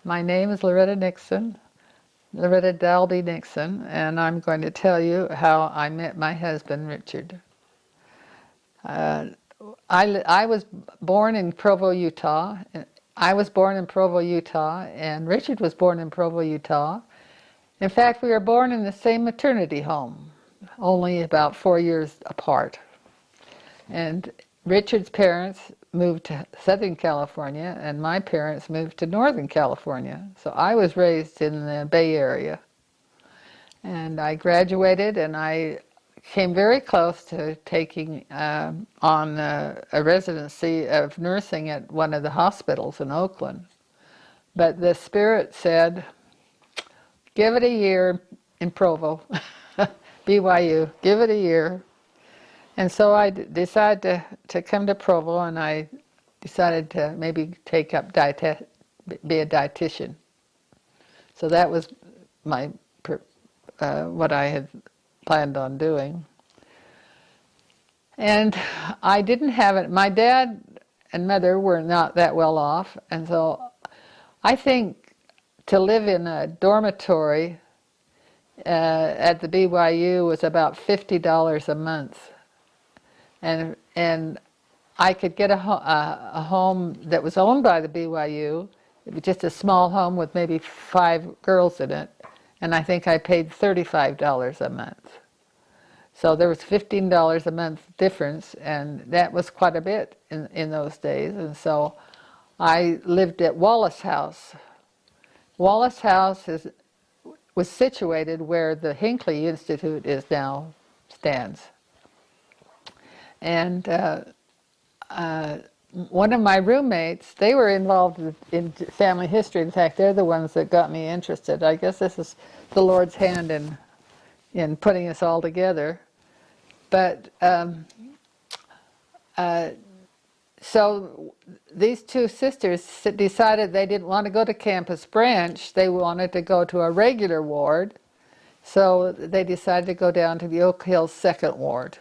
My name is Loretta Nixon, Loretta Dalby Nixon, and I'm going to tell you how I met my husband, Richard. Uh, I was born in Provo, Utah. I was born in Provo, Utah, and Richard was born in Provo, Utah. In fact, we were born in the same maternity home, only about 4 years apart. And Richard's parents moved to Southern California, and my parents moved to Northern California. So I was raised in the Bay Area. And I graduated, and I came very close to taking on a residency of nursing at one of the hospitals in Oakland. But the Spirit said, give it a year in Provo, BYU, give it a year. And so I decided to come to Provo, and I decided to maybe take up be a dietitian. So that was my what I had planned on doing. And I didn't have it. My dad and mother were not that well off, and so I think to live in a dormitory at the BYU was about $50 a month, and I could get a home that was owned by the BYU. It was just a small home with maybe 5 girls in it, and I think I paid $35 a month. So there was $15 a month difference, and that was quite a bit in those days. And so I lived at Wallace House. Wallace House was situated where the Hinckley Institute is now stands. And one of my roommates, they were involved in family history. In fact, they're the ones that got me interested. I guess this is the Lord's hand in putting us all together. But so these two sisters decided they didn't want to go to Campus Branch. They wanted to go to a regular ward. So they decided to go down to the Oak Hills Second Ward.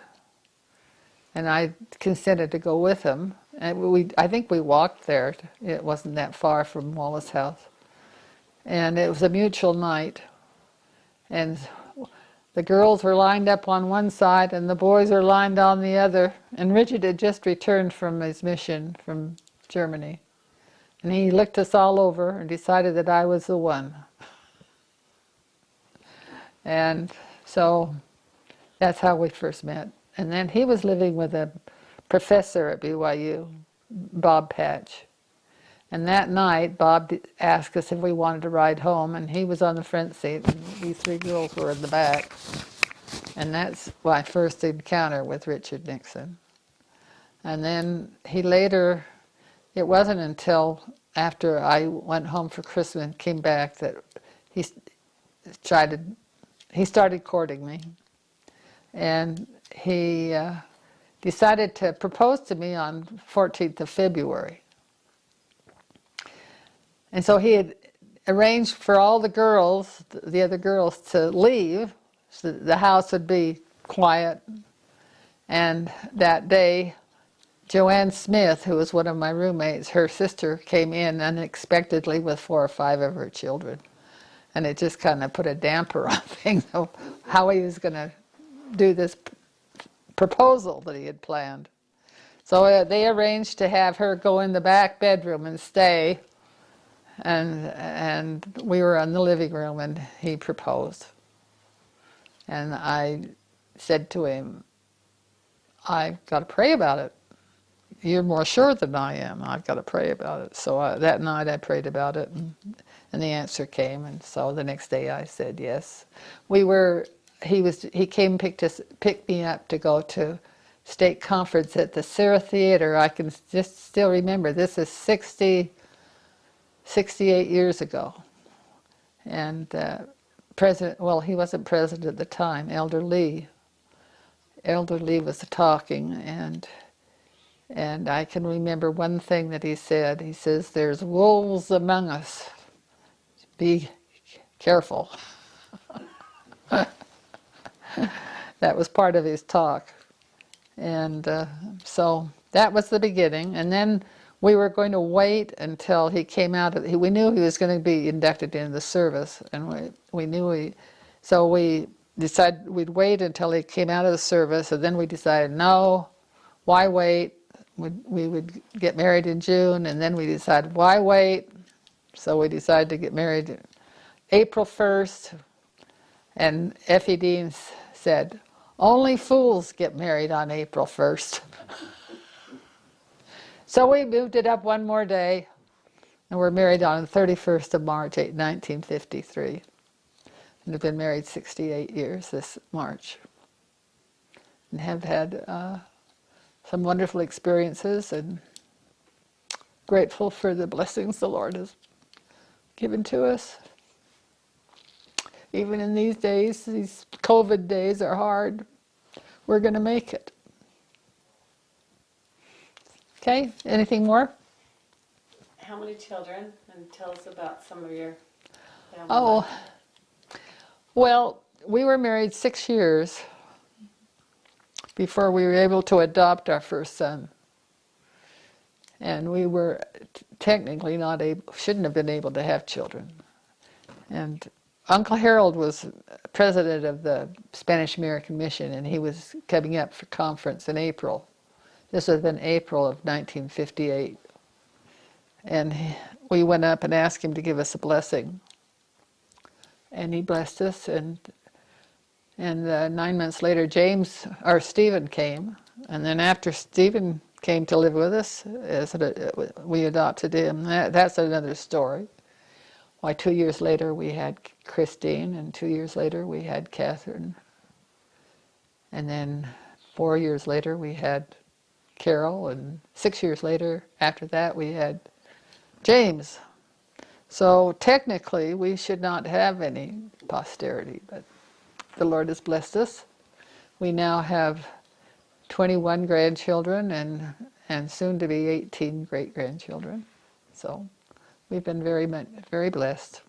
And I consented to go with them. And I think we walked there. It wasn't that far from Wallace House. And it was a mutual night. And the girls were lined up on one side and the boys were lined on the other. And Richard had just returned from his mission from Germany. And he looked us all over and decided that I was the one. And so that's how we first met. And then he was living with a professor at BYU, Bob Patch. And that night, Bob asked us if we wanted to ride home, and he was on the front seat, and we 3 girls were in the back. And that's my first encounter with Richard Nixon. And then he later, it wasn't until after I went home for Christmas and came back that he started courting me. And he decided to propose to me on 14th of February. And so he had arranged for all the girls, the other girls, to leave, so that the house would be quiet. And that day, Joanne Smith, who was one of my roommates, her sister came in unexpectedly with 4 or 5 of her children. And it just kind of put a damper on things, how he was going to do this proposal that he had planned. So they arranged to have her go in the back bedroom and stay. And we were in the living room and he proposed. And I said to him, I've got to pray about it. You're more sure than I am. I've got to pray about it. So that night I prayed about it, and the answer came. And so the next day I said yes. He came and picked me up to go to state conference at the Sarah Theater. I can just still remember. This is 68 years ago. And he wasn't president at the time, Elder Lee. Elder Lee was talking, and I can remember one thing that he said. He says, there's wolves among us. Be careful. That was part of his talk. And so that was the beginning. And then we were going to wait until he came out of, we knew he was going to be inducted into the service, and we knew so we decided we'd wait until he came out of the service, and then we decided, no, why wait? We would get married in June, and then we decided, why wait? So we decided to get married April 1st, and Effie Dean said, only fools get married on April 1st. So we moved it up one more day, and we're married on the 31st of March, 1953. And have been married 68 years this March. And have had some wonderful experiences, and grateful for the blessings the Lord has given to us. Even in these days, these COVID days are hard. We're going to make it. Okay, anything more? How many children? And tell us about some of your family Oh, life. well, we were married 6 years before we were able to adopt our first son. And we were technically not able, shouldn't have been able to have children. And Uncle Harold was president of the Spanish American Mission, and he was coming up for conference in April. This was in April of 1958. And we went up and asked him to give us a blessing. And he blessed us, and 9 months later, Stephen came. And then after Stephen came to live with us, we adopted him. That's another story. Why 2 years later we had Christine, and 2 years later we had Catherine. And then 4 years later we had Carol, and 6 years later, after that, we had James. So technically we should not have any posterity, but the Lord has blessed us. We now have 21 grandchildren and soon to be 18 great-grandchildren. So we've been very blessed.